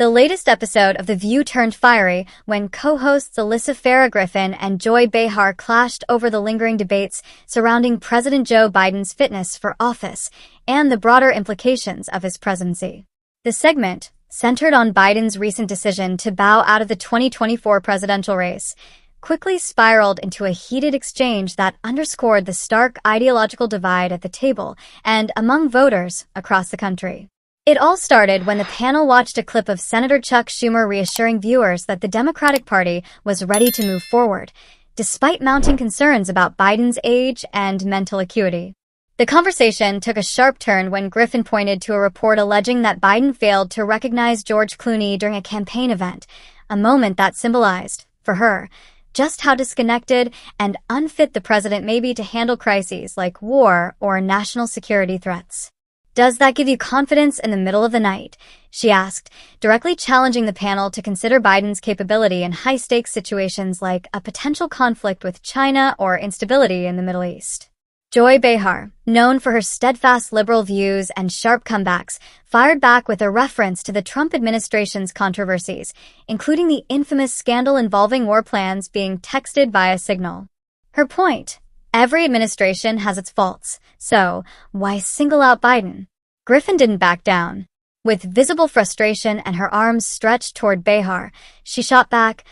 The latest episode of The View turned fiery when co-hosts Alyssa Farah Griffin and Joy Behar clashed over the lingering debates surrounding President Joe Biden's fitness for office and the broader implications of his presidency. The segment, centered on Biden's recent decision to bow out of the 2024 presidential race, quickly spiraled into a heated exchange that underscored the stark ideological divide at the table and among voters across the country. It all started when the panel watched a clip of Senator Chuck Schumer reassuring viewers that the Democratic Party was ready to move forward, despite mounting concerns about Biden's age and mental acuity. The conversation took a sharp turn when Griffin pointed to a report alleging that Biden failed to recognize George Clooney during a campaign event, a moment that symbolized, for her, just how disconnected and unfit the president may be to handle crises like war or national security threats. "Does that give you confidence in the middle of the night?" she asked, directly challenging the panel to consider Biden's capability in high-stakes situations like a potential conflict with China or instability in the Middle East. Joy Behar, known for her steadfast liberal views and sharp comebacks, fired back with a reference to the Trump administration's controversies, including the infamous scandal involving war plans being texted via Signal. Her point: every administration has its faults, so why single out Biden? Griffin didn't back down. With visible frustration and her arms stretched toward Behar, she shot back,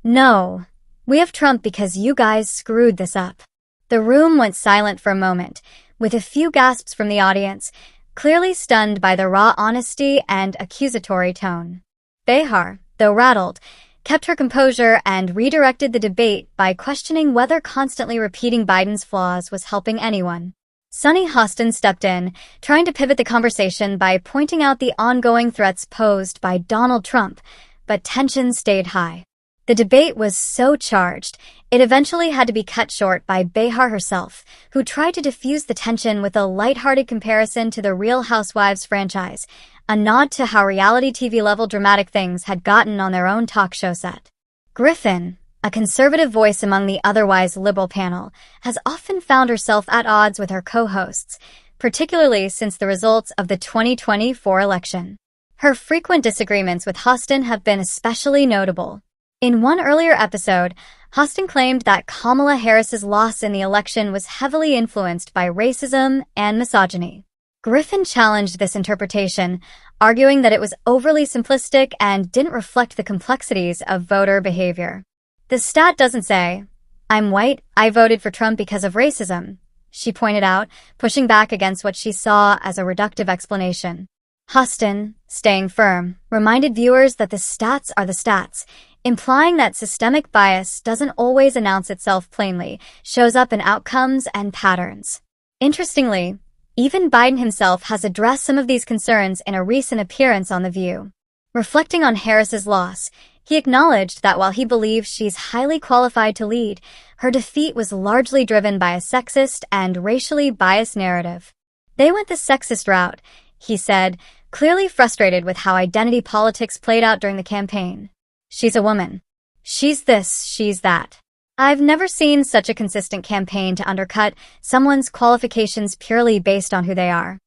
"No, we have Trump because you guys screwed this up." The room went silent for a moment, with a few gasps from the audience, clearly stunned by the raw honesty and accusatory tone. Behar, though rattled, kept her composure and redirected the debate by questioning whether constantly repeating Biden's flaws was helping anyone. Sunny Hostin stepped in, trying to pivot the conversation by pointing out the ongoing threats posed by Donald Trump, but tension stayed high. The debate was so charged, it eventually had to be cut short by Behar herself, who tried to diffuse the tension with a lighthearted comparison to the Real Housewives franchise, a nod to how reality TV-level dramatic things had gotten on their own talk show set. Griffin, a conservative voice among the otherwise liberal panel, has often found herself at odds with her co-hosts, particularly since the results of the 2024 election. Her frequent disagreements with Hostin have been especially notable. In one earlier episode, Hostin claimed that Kamala Harris's loss in the election was heavily influenced by racism and misogyny. Griffin challenged this interpretation, arguing that it was overly simplistic and didn't reflect the complexities of voter behavior. "The stat doesn't say, 'I'm white, I voted for Trump because of racism,'" she pointed out, pushing back against what she saw as a reductive explanation. Hostin, staying firm, reminded viewers that the stats are the stats, implying that systemic bias doesn't always announce itself plainly, shows up in outcomes and patterns. Interestingly, even Biden himself has addressed some of these concerns in a recent appearance on The View. Reflecting on Harris's loss, he acknowledged that while he believes she's highly qualified to lead, her defeat was largely driven by a sexist and racially biased narrative. "They went the sexist route," he said, clearly frustrated with how identity politics played out during the campaign. "She's a woman. She's this, she's that. I've never seen such a consistent campaign to undercut someone's qualifications purely based on who they are."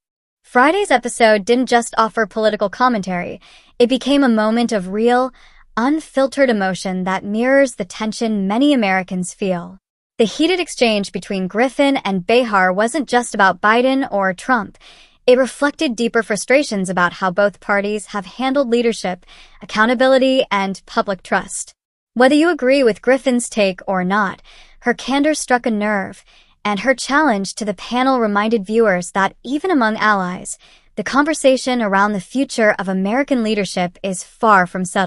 Friday's episode didn't just offer political commentary. It became a moment of real, unfiltered emotion that mirrors the tension many Americans feel. The heated exchange between Griffin and Behar wasn't just about Biden or Trump. It reflected deeper frustrations about how both parties have handled leadership, accountability, and public trust. Whether you agree with Griffin's take or not, her candor struck a nerve, and her challenge to the panel reminded viewers that even among allies, the conversation around the future of American leadership is far from settled.